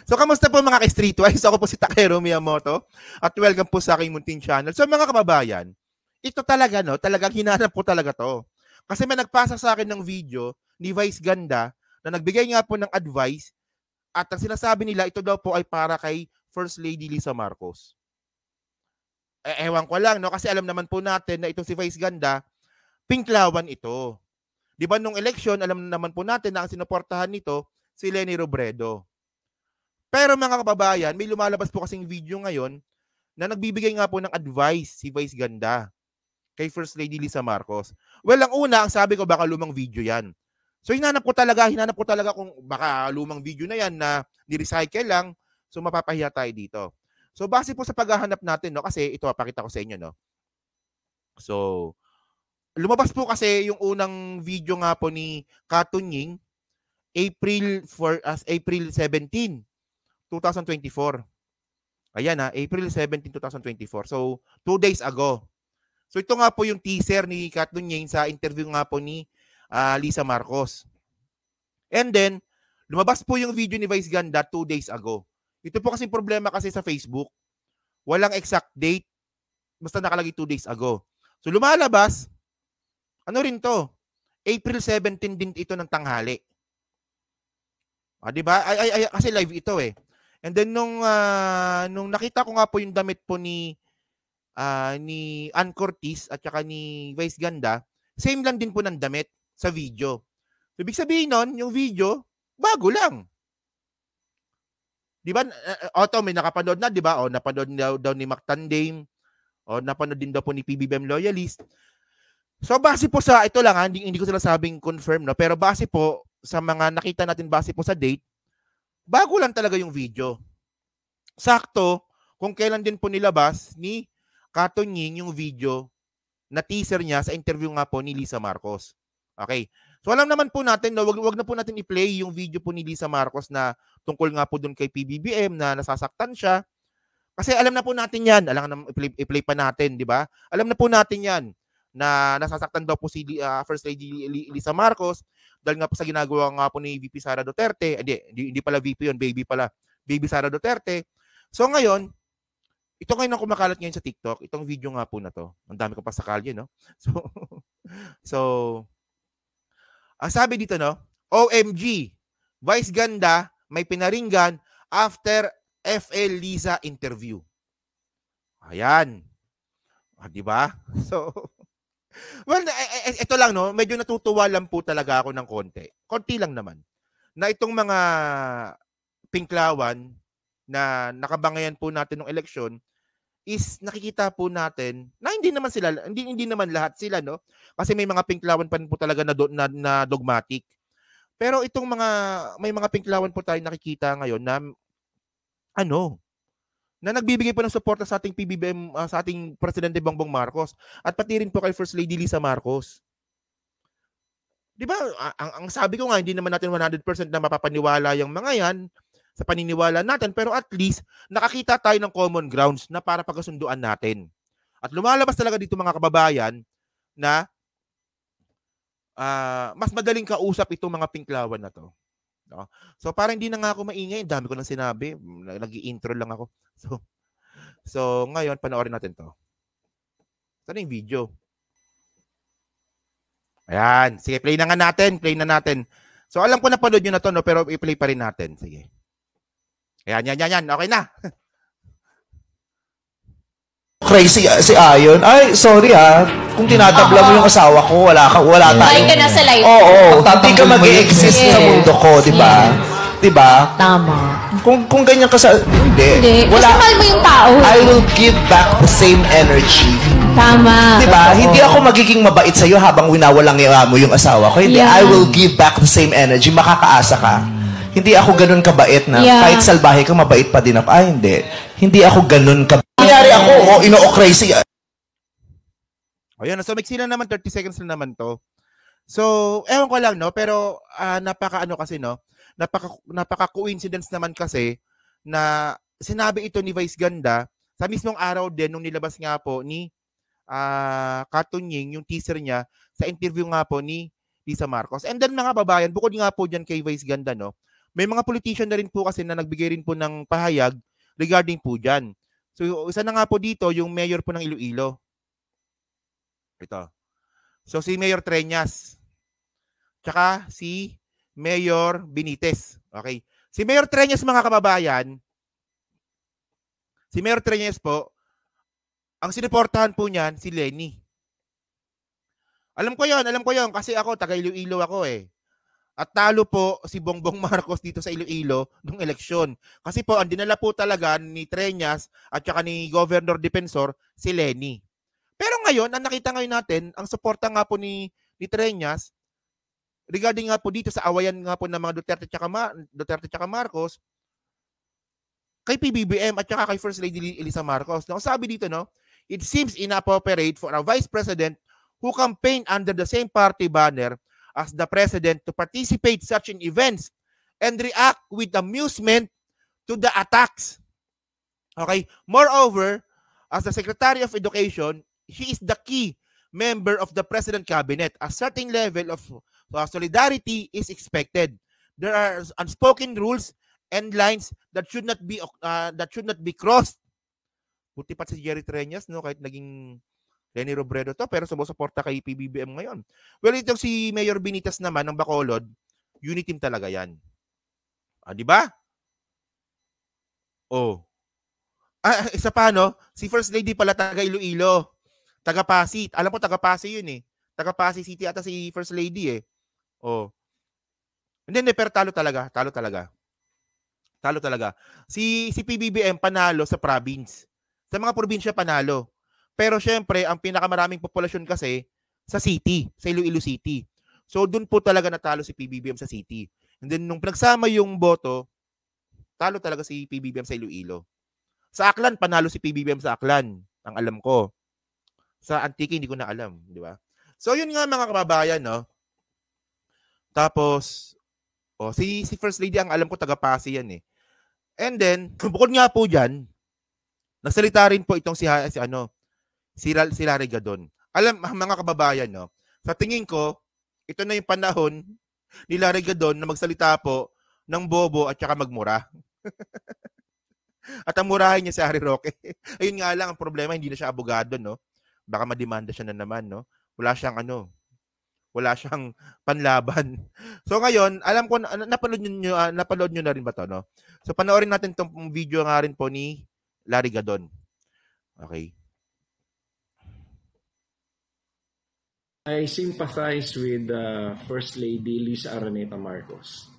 So, kamusta po mga ka-Streetwise? Ako po si Takero Miyamoto at welcome po sa aking munting channel. So, mga kababayan, ito talaga, no? Talagang hinanap ko talaga to. Kasi may nagpasa sa akin ng video ni Vice Ganda na nagbigay nga po ng advice at ang sinasabi nila, ito daw po ay para kay First Lady Lisa Marcos. Ewan ko lang, no? Kasi alam naman po natin na ito si Vice Ganda, pinklawan ito. Di ba nung election, alam naman po natin na ang sinuportahan nito si Leni Robredo. Pero mga kababayan, may lumalabas po kasing video ngayon na nagbibigay nga po ng advice si Vice Ganda kay First Lady Lisa Marcos. Well, ang una, ang sabi ko baka lumang video yan. So hinanap ko talaga kung baka lumang video na yan na ni-recycle lang, so mapapahiya tayo dito. So base po sa paghahanap natin, no, kasi ito papakita ko sa inyo, no. So lumabas po kasi yung unang video nga po ni Katunying April 17, 2024. Ayan ha, April 17, 2024. So, 2 days ago. So, ito nga po yung teaser ni Kat Dunyeng sa interview nga po ni Lisa Marcos. And then, lumabas po yung video ni Vice Ganda 2 days ago. Ito po kasi problema kasi sa Facebook. Walang exact date. Basta nakalagay 2 days ago. So, lumalabas, ano rin to? April 17 din ito ng tanghali. Diba? Kasi live ito eh. And then nung nakita ko nga po yung damit po ni Ann Curtis at saka ni Vice Ganda, same lang din po ng damit sa video. So, ibig sabihin nun, yung video, bago lang. Di ba? Oto, may nakapanood na, di ba? O, napanood daw ni Mac Tandem. O, napanood din daw po ni PBBM Loyalist. So, base po sa, ito lang, hindi ko sila sabing confirm, no? Pero base po sa mga nakita natin, base po sa date, bago lang talaga yung video. Sakto, kung kailan din po nilabas ni Katunying yung video na teaser niya sa interview nga po ni Lisa Marcos. Okay. So alam naman po natin, no, wag na po natin i-play yung video po ni Lisa Marcos na tungkol nga po doon kay PBBM na nasasaktan siya. Kasi alam na po natin yan. Alam na i-play pa natin, di ba? Alam na po natin yan na nasasaktan daw po si First Lady Lisa Marcos dahil nga po sa ginagawa nga po ni VP Sara Duterte. Hindi pala VP yun, baby pala. Baby Sara Duterte. So ngayon, ito ngayon ang kumakalat ngayon sa TikTok. Itong video nga po na to. Ang dami ko pa sa kalye, no? So ang sabi dito, no? OMG, Vice Ganda may pinaringgan after FL Lisa interview. Ayan. Di ba? So, well, ito lang, no? Medyo natutuwa lang po talaga ako ng konti. Konti lang naman. Na itong mga pinklawan na nakabangayan po natin ng eleksyon is nakikita po natin na hindi naman sila, hindi naman lahat sila, no? Kasi may mga pinklawan pa rin po talaga na dogmatic. Pero itong may mga pinklawan po tayo nakikita ngayon na na nagbibigay po ng suporta sa ating PBBM, sa ating Presidente Bongbong Marcos at pati rin po kay First Lady Lisa Marcos. Di ba? Ang sabi ko nga, hindi naman natin 100% na mapapaniwala yung mga yan sa paniniwala natin, pero at least nakakita tayo ng common grounds na para pagkasunduan natin. At lumalabas talaga dito mga kababayan na mas madaling kausap itong mga pinklawan na to. No? So parang hindi na nga ako maingay, dami ko nang sinabi, nag-i-intro lang ako. So ngayon panoorin natin to. Saan yung video? Ayan, sige, play na natin. So alam ko na panood nyo na to, no, pero i-play pa rin natin. Sige. Ayan. Okay na. Crazy si Ayon. Ay, sorry kung tinatabla mo yung asawa ko, wala tayo. Ay ka na sa life. Oo, hindi ka mag-i-exist sa mundo ko, di ba? Di ba? Tama. Kung ganyan ka sa... Hindi. Kasi mahal mo yung tao. I will give back the same energy. Tama. Di ba? Hindi ako magiging mabait sa'yo habang winawalang mo yung asawa ko. Hindi, I will give back the same energy. Makakaasa ka. Hindi ako ganun kabait na kahit salbahe ka, mabait pa din ako. Ay, hindi. Hindi ako ganun kabait. Nangyari ako, ino-crazy. Ayun, so mixi lang naman, 30 seconds lang naman to. So, ewan ko lang, no? Pero kasi, no? Napaka-coincidence naman kasi na sinabi ito ni Vice Ganda sa mismong araw din nung nilabas nga po ni Katunying yung teaser niya sa interview nga po ni Lisa Marcos. And then mga babayan, bukod nga po dyan kay Vice Ganda, no? may mga politician na rin po kasi na nagbigay rin po ng pahayag regarding po dyan. So, isa na nga po dito, yung mayor po ng Iloilo. Ito. So, si Mayor Treñas. Tsaka si Mayor Benitez. Okay. Si Mayor Treñas, mga kababayan, si Mayor Treñas po, ang sinuportahan po niyan, si Lenny. Alam ko yon kasi ako, taga Iloilo ako eh. At talo po si Bongbong Marcos dito sa Iloilo nung eleksyon. Kasi po, ang dinala po talaga ni Treñas at saka ni Governor Defensor, si Lenny. Pero ngayon, ang nakita ngayon natin, ang suporta nga po ni Treñas, regarding nga po dito sa awayan nga po ng mga Duterte tsaka Marcos, kay PBBM at saka kay First Lady Elisa Marcos. Now, sabi dito, no, it seems inappropriate for a Vice President who campaigned under the same party banner as the President to participate such in events and react with amusement to the attacks. Okay? Moreover, as the Secretary of Education, she is the key member of the President Cabinet. A certain level of solidarity is expected. There are unspoken rules and lines that should not be crossed. Buti pa si Jerry Treñas, no, kahit naging Lenny Robredo to, pero sumusuporta kay PBBM ngayon. Well, itong si Mayor Benitez naman ng Bacolod, unity team talaga yan. Di ba? Oh. Isa pa, no? Si First Lady pala taga Iloilo. Taga Pasig. Alam ko taga Pasig yun eh. Taga Pasig City ata si First Lady eh. Oh. Hindi, pero talo talaga. Si PBBM panalo sa province. Sa mga probinsya panalo. Pero syempre, ang pinakamaraming populasyon kasi sa city, sa Iloilo City. So doon po talaga natalo si PBBM sa city. And then nung pinagsama yung boto, talo talaga si PBBM sa Iloilo. Sa Aklan, panalo si PBBM sa Aklan. Ang alam ko. Sa Antique, hindi ko na alam. Di ba? So yun nga mga kababayan, no? Tapos, si First Lady, ang alam ko, taga-Pasig yan eh. And then, bukod nga po dyan, nagsalita rin po itong si Larry Gadon. Alam, mga kababayan, no? Sa tingin ko, ito na yung panahon ni Larry Gadon na magsalita po ng bobo at saka magmura. At ang murahin niya si Harry Roque. Ayun nga lang, ang problema, hindi na siya abogado, no? Baka mademanda siya na naman, no? Wala siyang panlaban. So ngayon, alam ko, napanood nyo na rin ba to, no? So panoorin natin itong video nga rin po ni Larry Gadon. Okay. I sympathize with First Lady Lisa Araneta Marcos.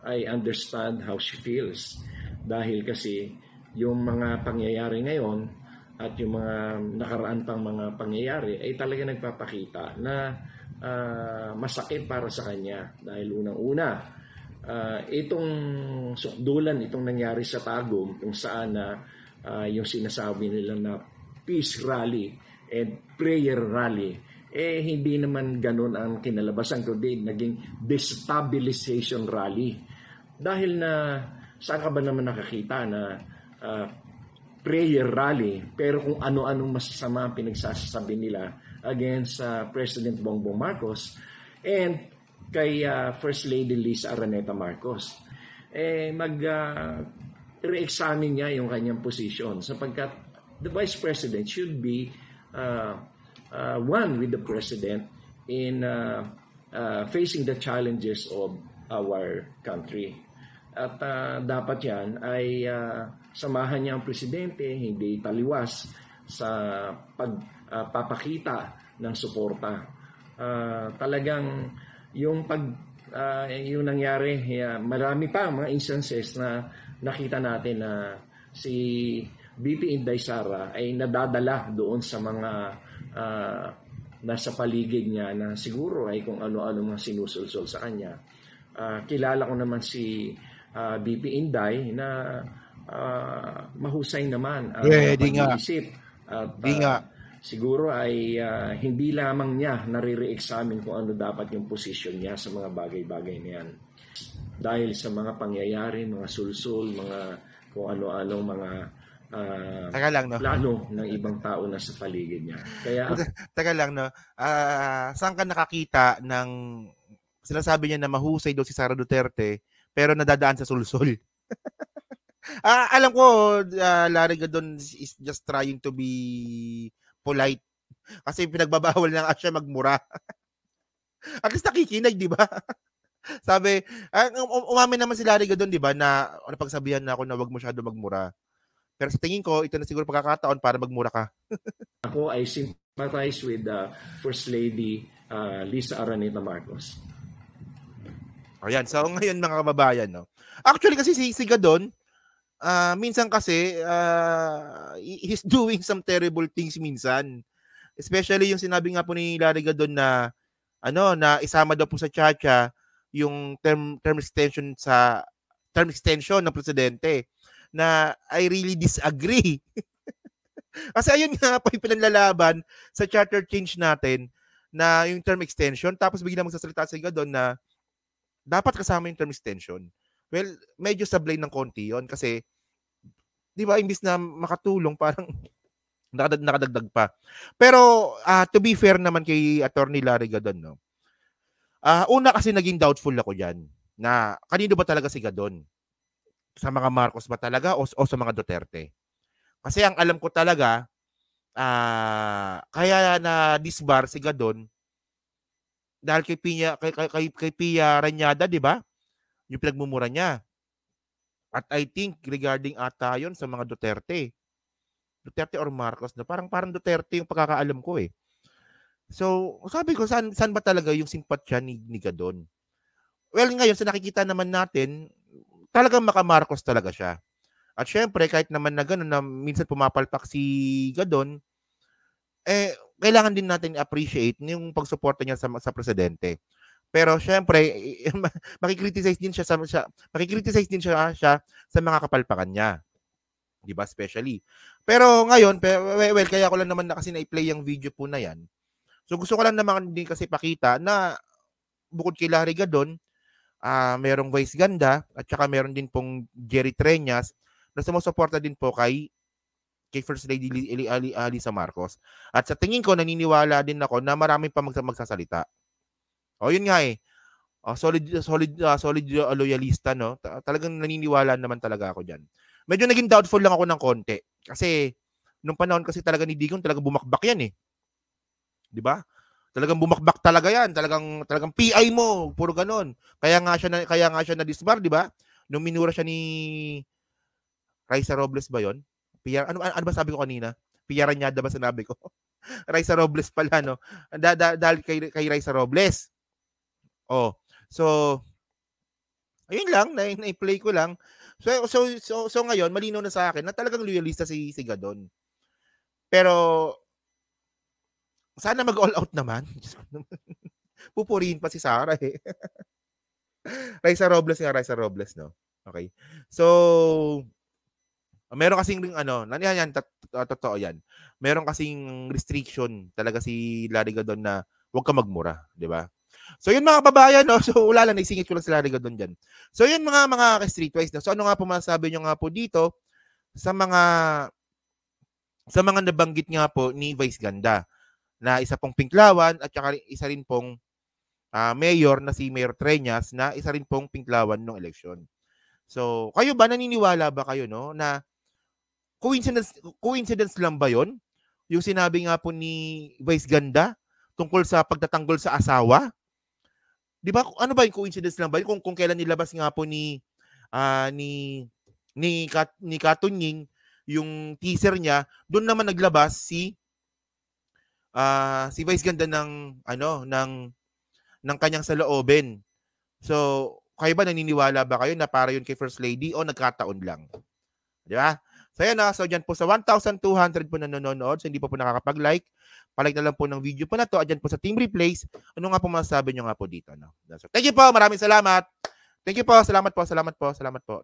I understand how she feels. Dahil kasi yung mga pangyayari ngayon at yung mga nakaraan pang mga pangyayari ay talaga nagpapakita na masakit para sa kanya. Dahil unang-una, itong sukdulan, itong nangyari sa Tagum, kung saan yung sinasabi nila na peace rally and prayer rally, hindi naman ganun ang kinalabasan, kundi naging destabilization rally. Dahil na, saan ka ba naman nakakita na prayer rally, pero kung ano-anong masasama ang pinagsasabi nila against President Bongbong Marcos and kay First Lady Lisa Araneta Marcos. Re-examine niya yung kanyang position sapagkat the Vice President should be one with the President in facing the challenges of our country. At dapat yan ay samahan niya ang Presidente, hindi taliwas sa pagpapakita ng suporta. Talagang yung yung nangyari, marami pa mga instances na nakita natin na si BP Inday Sara ay nadadala doon sa mga nasa paligid niya na siguro ay kung ano-ano mga sinusulsol sa kanya. Kilala ko naman si BP Inday na mahusay naman ang pag-iisip. At siguro ay hindi lamang niya nare-re-examine kung ano dapat yung position niya sa mga bagay-bagay na yan. Dahil sa mga pangyayari, mga sulsul, mga kung ano-ano mga plano ng ibang tao na sa paligid niya. Kaya Taga lang, no? Saan ka nakakita ng sinasabi niya na mahusay daw si Sara Duterte, pero nadadaan sa sulsol. Alam ko, Larry Gadon is just trying to be polite. Kasi pinagbabawal na nga siya magmura. At least nakikinig, di ba? Sabi, umamin naman si Larry Gadon, di ba, na napagsabihan na ako na wag masyado magmura. Pero sa tingin ko, ito na siguro pagkakataon para magmura ka. Ako ay sympathize with First Lady Lisa Araneta Marcos. Ayan, so ngayon mga kababayan, no? Actually kasi si Gadon, minsan kasi he's doing some terrible things minsan. Especially yung sinabi nga po ni Larry Gadon na na isama daw po sa Chacha yung term extension ng presidente na I really disagree. Kasi ayun nga po yung pinanlalaban sa charter change natin na yung term extension, tapos biglang magsasalita si Gadon na dapat kasama yung term extension. Well, medyo sablay ng konti yon kasi di ba imbis na makatulong parang nakadagdag pa. Pero to be fair naman kay Attorney Larry Gadon, no? Una kasi naging doubtful ako diyan na kanino ba talaga si Gadon? Sa mga Marcos ba talaga o sa mga Duterte? Kasi ang alam ko talaga kaya na disbar si Gadon dahil kay Pia Reñada, di ba? Yung pinagmumura niya. At I think regarding ata yun sa mga Duterte. Duterte or Marcos, no? Parang Duterte yung pagkakaalam ko eh. So, sabi ko, saan ba talaga yung simpatya ni Gadon? Well, ngayon, sa nakikita naman natin, talagang maka-Marcos talaga siya. At syempre, kahit naman na gano'n na minsan pumapalpak si Gadon, kailangan din natin appreciate yung pagsuporta niya sa presidente. Pero syempre, makikriticize din siya sa mga kapalpakan niya. 'Di ba, especially. Pero ngayon, well, kaya ko lang naman na kasi na-play yung video po na 'yan. So gusto ko lang naman din kasi pakita na bukod kay Larry Gadon, merong Vice Ganda at saka meron din pong Jerry Treñas na sumusuporta din po kay First Lady Lisa Marcos. At sa tingin ko, naniniwala din ako na marami pa magsasalita. O yun nga eh. Solid loyalista, no? Talagang naniniwala naman talaga ako dyan. Medyo naging doubtful lang ako ng konti. Kasi nung panahon kasi talaga ni Digong, talagang bumakbak yan eh. 'Di ba? Talagang bumakbak talaga yan. Talagang PI mo, puro ganon. Kaya nga siya na disbar, 'di ba? Nung minura siya ni Raisa Robles ba 'yon? Ano ba sabi ko kanina? Pia Reñada ba sinabi ko? Raisa Robles pala, no? Dahil kay Raisa Robles. Oh. So ayun lang, na-play ko lang. So ngayon, malinaw na sa akin na talagang loyalista si Gadon. Pero sana mag-all out naman. Pupurihin pa si Sara eh. Raisa Robles, no? Okay. So, meron kasing totoo yan. Meron kasing restriction talaga si Larry Gadon na huwag ka magmura, di ba? So, yun mga kababayan, no? So, wala lang, naisingit ko lang si Larry Gadon dyan. So, yun mga streetwise, no? So, ano nga po masasabi nyo nga po dito sa mga nabanggit nga po ni Vice Ganda na isa pong Pinklawan at saka isa rin pong mayor na si Mayor Treñas na isa rin pong Pinklawan ng eleksyon. So, kayo ba, naniniwala ba kayo, no, na coincidence lang ba yon? Yung sinabi nga po ni Vice Ganda tungkol sa pagtatanggol sa asawa? Di ba, ano ba yung coincidence lang ba yun? Kung kailan nilabas nga po ni Katunying yung teaser niya, doon naman naglabas si Vice Ganda ng kanyang saloobin. So, kayo ba, naniniwala ba kayo na para yun kay First Lady o nagkataon lang? Di ba? So, yan na. So, dyan po sa 1,200 po na nanonood. So, hindi po nakakapag-like. Palike na lang po ng video po na to. At dyan po sa Team Replays. Ano nga po masasabi nyo nga po dito? No? So, thank you po. Maraming salamat. Thank you po. Salamat po. Thank you po.